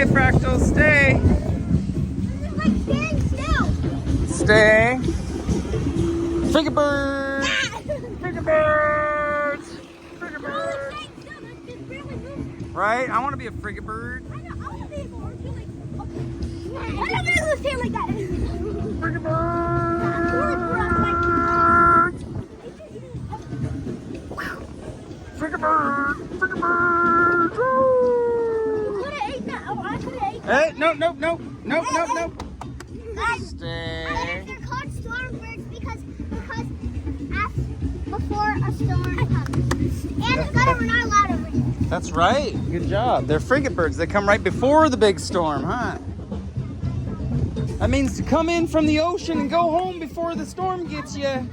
Stay, Fractal, stay. This is like standing still. Stay. Frigate birds. Frigate birds. Frigate birds. Right? I want to be a frigate bird. I know, I want to be a bird. I don't think it's stand like that. Frigate birds. Frigate bird. Frigate bird. You could have ate that. Oh, I could have ate that. Hey, no. Stay. They're called stormbirds because before a storm comes. And we're not allowed over here. That's right. Good job. They're frigate birds. They come right before the big storm, huh? That means to come in from the ocean and go home before the storm gets you.